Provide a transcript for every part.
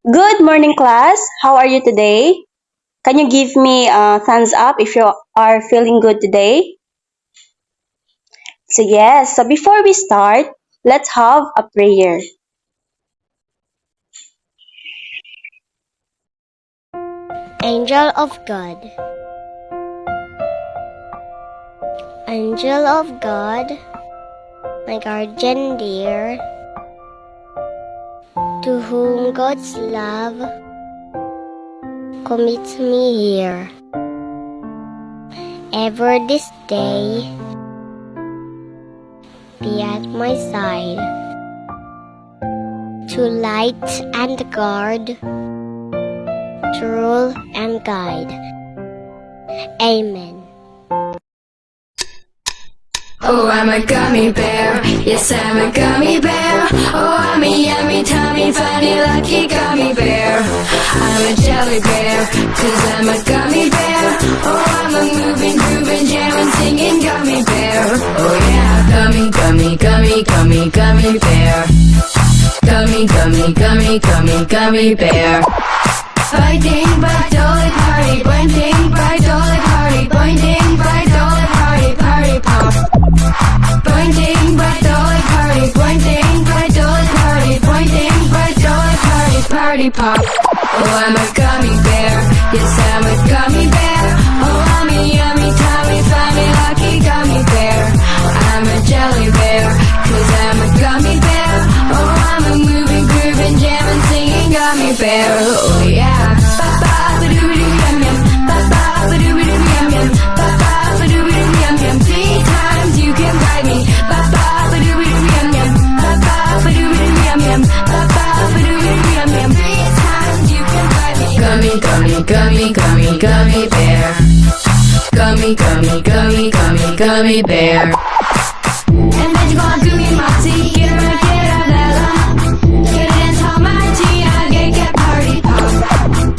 Good morning, class. How are you today? Can you give me a thumbs up if you are feeling good today? So before we start, let's have a prayer. Angel of God, Angel of God, my guardian dear, to whom God's love commits me here. Ever this day, be at my side, to light and guard, to rule and guide. Amen. Oh, I'm a gummy bear. Yes, I'm a gummy bear. Oh, I'm a yummy, tummy, funny, lucky gummy bear. I'm a jelly bear, cause I'm a gummy bear. Oh, I'm a moving, grooving, jamming, singing gummy bear. Oh, yeah, gummy, gummy, gummy, gummy, gummy bear. Gummy, gummy, gummy, gummy, gummy bear. Biting by dolly party, pointing by dolly party, pointing by dolly party, party pop. Pointing by dolly party, pointing by dolly party, pointing by dolly party, party pop. Oh, I'm a gummy bear, yes, I'm a gummy bear. Oh, I'm a yummy, tummy, funny, lucky gummy bear. I'm a jelly bear, cause I'm a gummy bear. Oh, I'm a moving, grooving, jamming, singing gummy bear. Oh, yeah. Three times you can buy me. Three times you can buy me. Gummy, gummy, gummy, gummy, gummy bear. Gummy, gummy, gummy, gummy, gummy bear. And then you gonna do me moxie, get her, get her, Bella. Get it and tell my G, get party pop.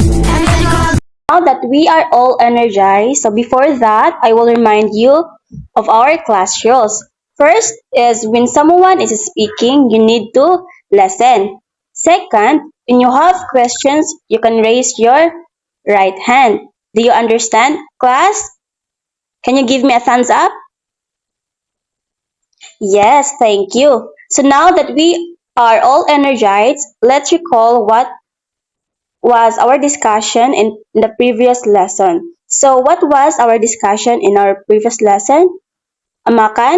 And then you gonna Now that we are all energized, so before that, I will remind you of our class rules. First is when someone is speaking, you need to listen. Second, when you have questions, you can raise your right hand. Do you understand, class? Can you give me a thumbs up? Yes, thank you. So now that we are all energized, let's recall what was our discussion in the previous lesson. So what was our discussion in our previous lesson? Amakan?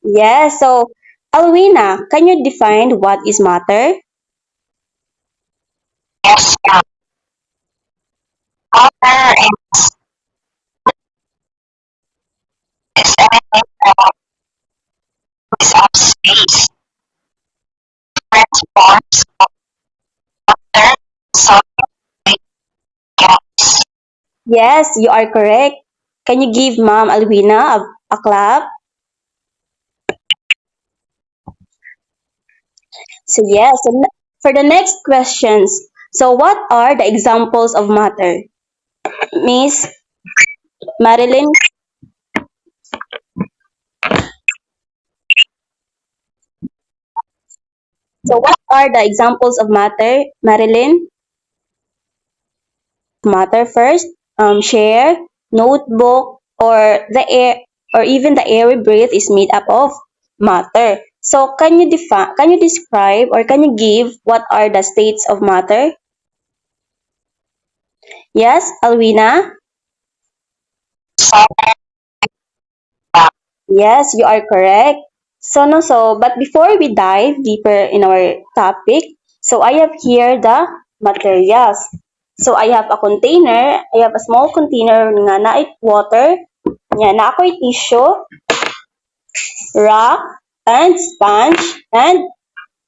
Yes, so Alwina, can you define what is matter? Yes, matter is anything that is of space, different forms of matter, solid, gas. Yes, you are correct. Can you give Ma'am Alwina a clap? So for the next questions, so what are the examples of matter? Miss Marilyn, so what are the examples of matter? Marilyn, matter first, share, notebook, or the air, or even the air we breathe is made up of matter. So can you describe or can you give what are the states of matter? Yes, Alwina? Yes, you are correct. But before we dive deeper in our topic, so I have here the materials. So I have a container, I have a small container nga na water, nga na ako'y tissue, rock, and sponge, and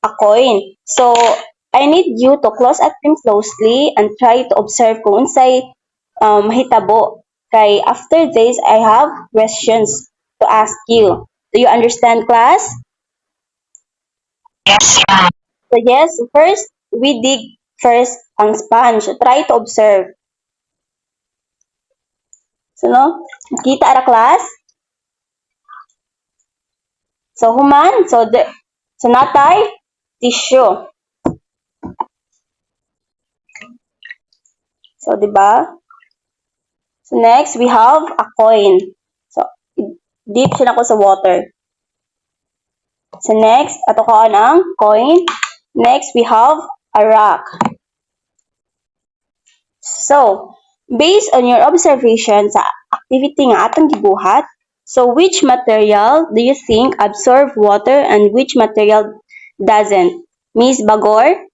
a coin. So I need you to close at them closely and try to observe kung unsay mahitabo. Kay after this, I have questions to ask you. Do you understand, class? Yes, ma'am. So yes, first, we dig first ang sponge. Try to observe. So, no? Kita ara, class? So human, so natay tissue. So di ba? So next we have a coin. So dip siya nako sa water. So next ato ko ang coin. Next we have a rock. So based on your observation sa activity nga atong gibuhat, so which material do you think absorb water and which material doesn't? Miss Bagor?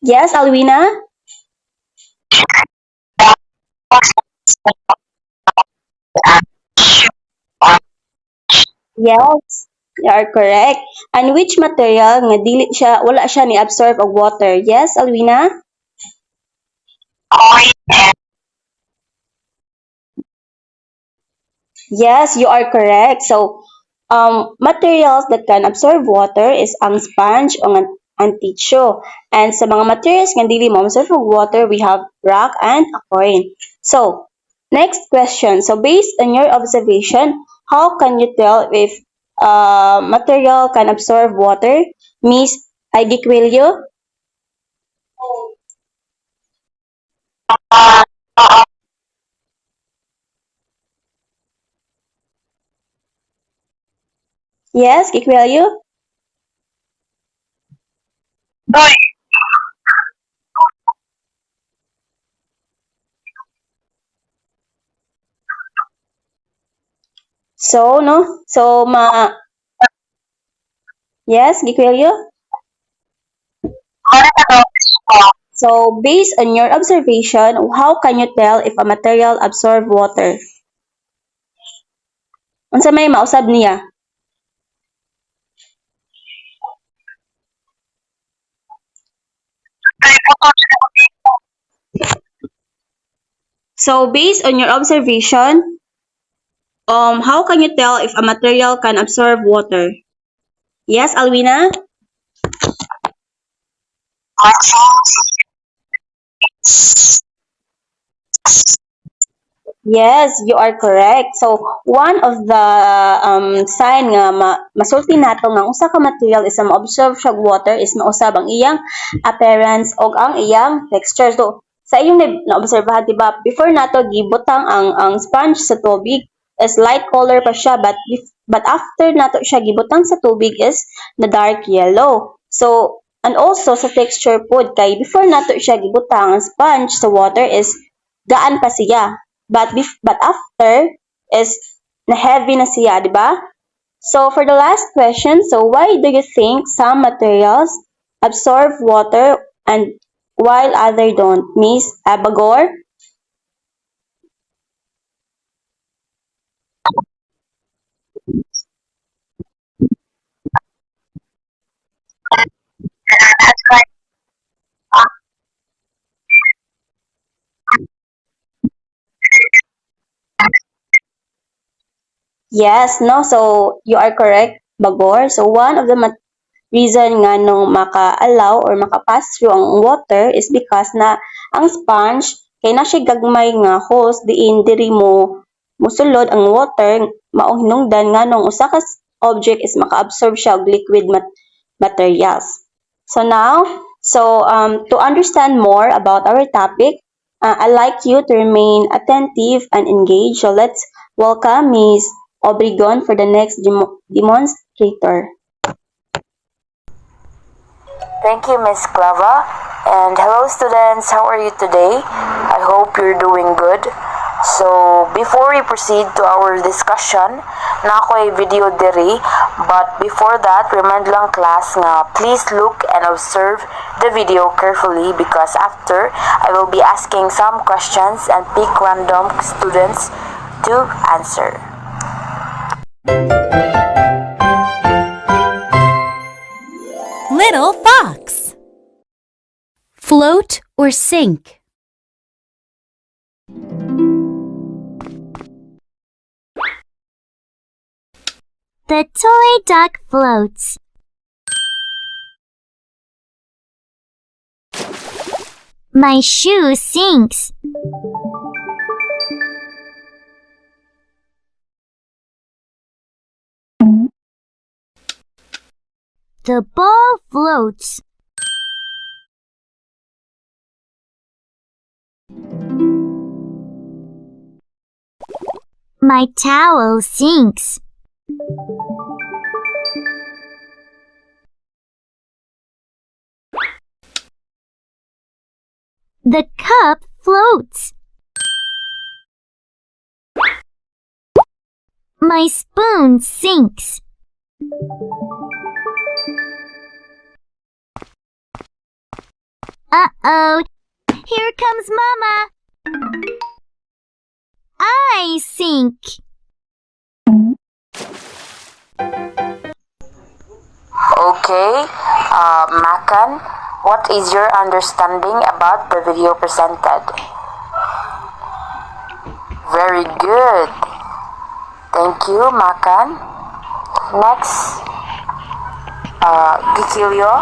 Yes, Alwina? Yes, you are correct. And which material nga dili siya wala siya ni absorb og water? Yes, Alwina? Yes, you are correct. So, materials that can absorb water is ang sponge o ang tissue. And sa mga materials nga dili mo absorb og water, we have rock and a coin. So, next question. So, based on your observation, how can you tell if material can absorb water? Miss Aigiquillo? Yes, Giquillo? So, no? So, yes, Giquillo? So, based on your observation, how can you tell if a material absorb water? Unsa may mausab niya? So, based on your observation, how can you tell if a material can absorb water? Yes, Alwina? Yes, you are correct. So, one of the sign nga masulti nato nga usa ka material is ma-absorb siya og water is mausab ang iyang appearance o ang iyang texture. So, sa iyong na-obserbahan, di ba, before nato gibutang ang sponge sa tubig is light color pa siya but after nato siya gibutang sa tubig is na dark yellow. So, and also sa texture pod kay before nato siya gibutang ang sponge sa water is gaan pa siya. But after is na heavy na siya, di ba? So for the last question, so why do you think some materials absorb water and while other don't? Miss Abagor? Yes, no. So you are correct, Bagor. So one of the reason nga nung maka-allow or maka-pass through ang water is because na ang sponge kay na siya gagmay nga hose diin diri mo musulod ang water maong hinungdan nga nung usa ka object is maka-absorb siya og liquid materials. So now, to understand more about our topic, I'd like you to remain attentive and engaged. So let's welcome Ms. Obregon for the next demonstrator. Thank you, Miss Clava. And hello, students. How are you today? I hope you're doing good. So, before we proceed to our discussion, na ako ay video diri. But before that, remind lang class nga please look and observe the video carefully because after, I will be asking some questions and pick random students to answer. Little fox. Float or sink? The toy duck floats. My shoe sinks. The ball floats. My towel sinks. The cup floats. My spoon sinks. Uh-oh, here comes Mama. I sink. Okay, Makan, what is your understanding about the video presented? Very good. Thank you, Makan. Next, Gikilio,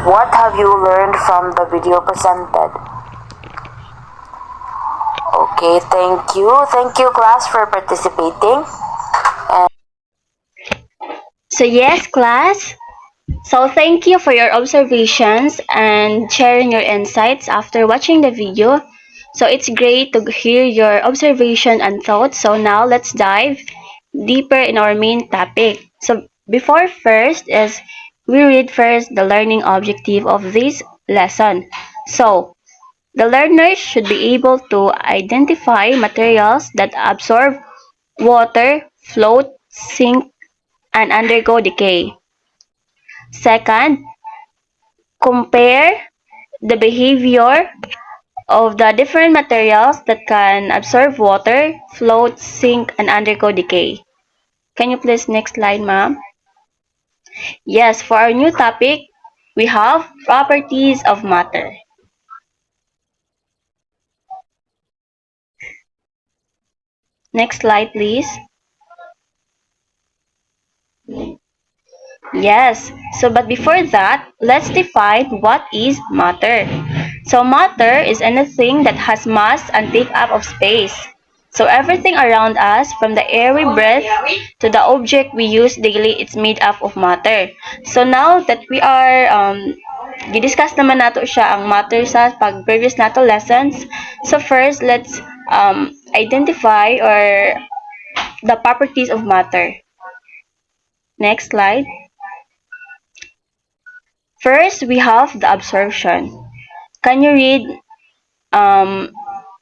what have you learned from the video presented? Okay, thank you. Thank you, class, for participating. So yes, class. So thank you for your observations and sharing your insights after watching the video. So it's great to hear your observation and thoughts. So now let's dive deeper in our main topic. So before first is we read first the learning objective of this lesson. So the learners should be able to identify materials that absorb water, float, sink, and undergo decay. Second, compare the behavior of the different materials that can absorb water, float, sink, and undergo decay. Can you please next slide, ma'am? Yes, for our new topic, we have properties of matter. Next slide, please. Yes, so but before that, let's define what is matter. So matter is anything that has mass and take up of space. So everything around us, from the air we breathe to the object we use daily, it's made up of matter. So now that we are discuss naman nato siya ang matter sa pag previous nato lessons. So first, let's identify or the properties of matter. Next slide. First, we have the absorption. Can you read,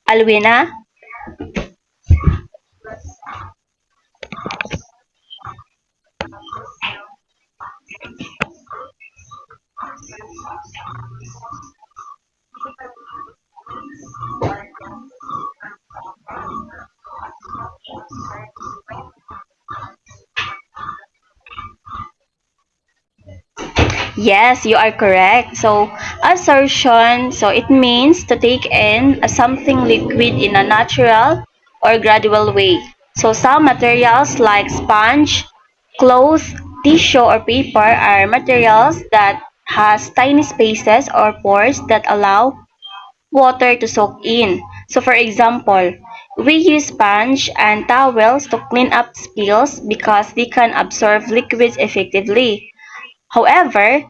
Alwina? Yes, you are correct. So, absorption, so it means to take in something liquid in a natural or gradual way. So, some materials like sponge, cloth, tissue, or paper are materials that has tiny spaces or pores that allow water to soak in. So, for example, we use sponge and towels to clean up spills because they can absorb liquids effectively. However,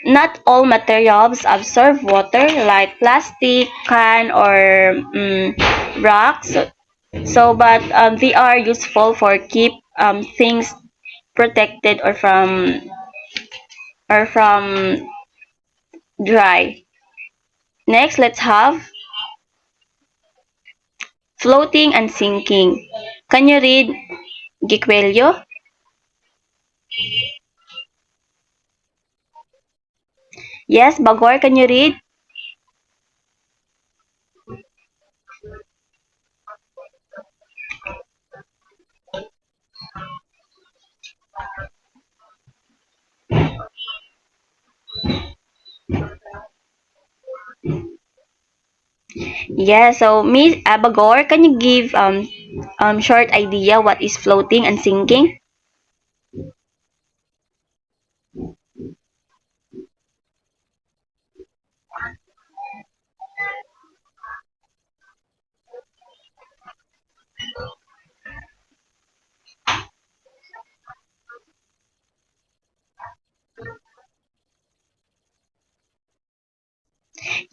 not all materials absorb water like plastic, can, or rocks. But they are useful for keep things protected or from dry. Next, let's have floating and sinking. Can you read, Giquelio? Yes, Bagor, can you read? Yes, so Miss Abagor, can you give short idea what is floating and sinking?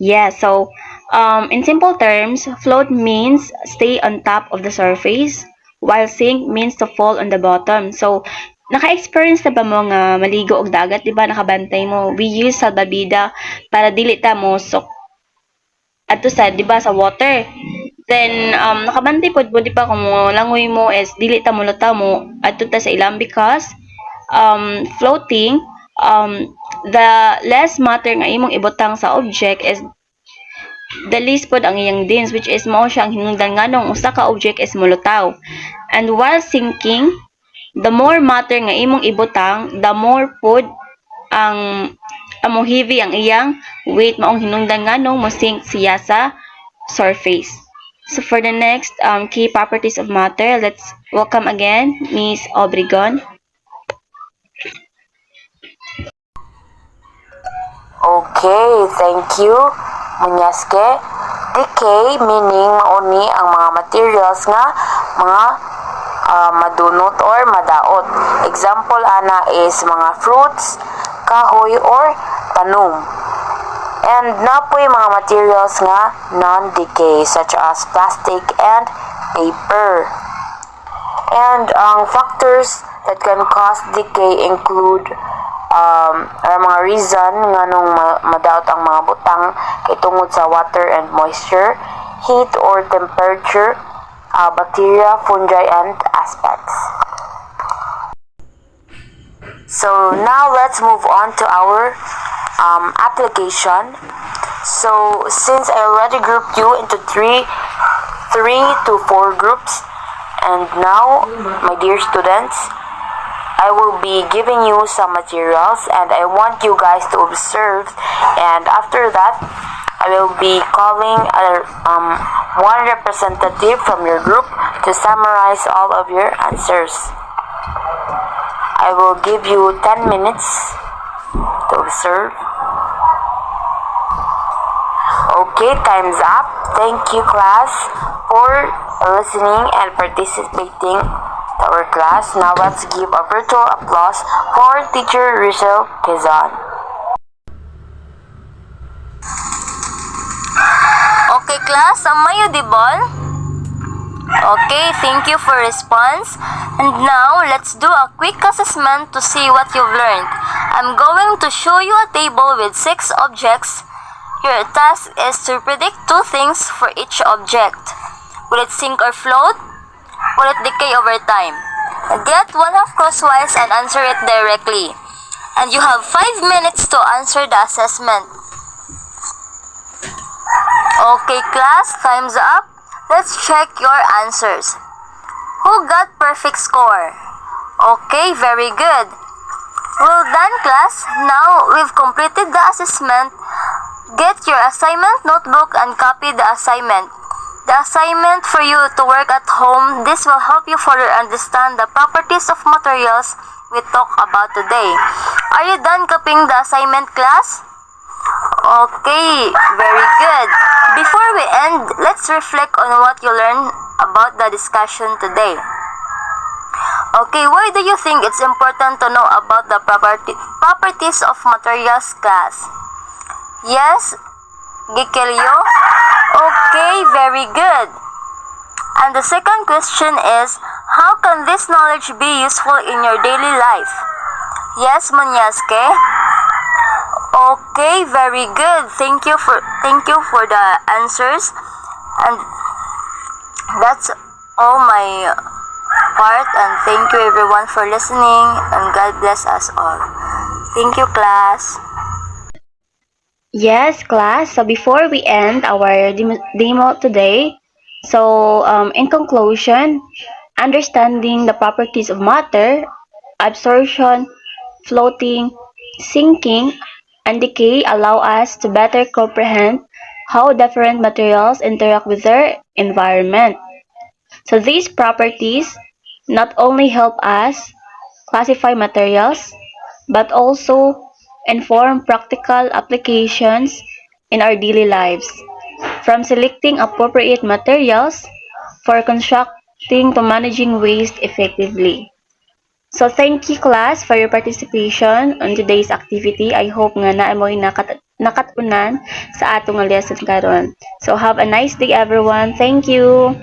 Yeah, so in simple terms, float means stay on top of the surface, while sink means to fall on the bottom. So, naka-experience na ba mo nga maligo og dagat, di ba? Nakabantay mo. We use salbabida para dili ta mo sok adto sa, di ba, sa water. Then, nakabantay pod mo, di ba, kung mo langoy mo is dili ta mo lutaw mo adto ta sa ilang because floating, the less matter nga imong ibutang sa object is the least pod ang iyang dins, which is mao siya ang hinungdan nganong usa ka object is molutaw. And while sinking, the more matter nga imong ibutang, the more pod ang amo heavy ang iyang weight, maong hinungdan nganong mo sink siya sa surface. So for the next key properties of matter, let's welcome again Miss Obregon. Okay, thank you, Munyaske. Decay meaning mauni ang mga materials nga mga madunot or madaot. Example ana is mga fruits, kahoy or tanong. And napoy mga materials nga non-decay such as plastic and paper. And ang factors that can cause decay include or mga reason nga nung madaot ang mga butang kay tungod sa water and moisture, heat or temperature, bacteria, fungi, and aspects. So now let's move on to our application. So since I already grouped you into three to four groups, and now, my dear students, I will be giving you some materials and I want you guys to observe, and after that I will be calling one representative from your group to summarize all of your answers. I will give you 10 minutes to observe. Okay, time's up. Thank you, class, for listening and participating to our class. Now let's give a virtual applause for Teacher Rachel Quezon. Okay, class, am I audible? Okay, thank you for response. And now, let's do a quick assessment to see what you've learned. I'm going to show you a table with 6 objects. Your task is to predict 2 things for each object. Will it sink or float? Will it decay over time? Get one half crosswise and answer it directly. And you have 5 minutes to answer the assessment. Okay, class, time's up. Let's check your answers. Who got perfect score? Okay, very good. Well done, class. Now we've completed the assessment. Get your assignment notebook and copy the assignment. The assignment for you to work at home. This will help you further understand the properties of materials we talked about today. Are you done copying the assignment, class? Okay, very good. Before we end, let's reflect on what you learned about the discussion today. Okay, why do you think it's important to know about the properties of materials, class? Yes, Gikelio? Okay, very good. And the second question is, how can this knowledge be useful in your daily life? Yes, Munyaske? Okay, very good. Thank you for the answers. And that's all my part, and thank you everyone for listening, and God bless us all. Thank you, class. Yes, class. So before we end our demo today, so in conclusion, understanding the properties of matter, absorption, floating, sinking, and decay allow us to better comprehend how different materials interact with their environment. So these properties not only help us classify materials, but also inform practical applications in our daily lives, from selecting appropriate materials for constructing to managing waste effectively. So thank you, class, for your participation on today's activity. I hope nga na mo'y nakatunan sa atong lesson karon. So have a nice day everyone. Thank you.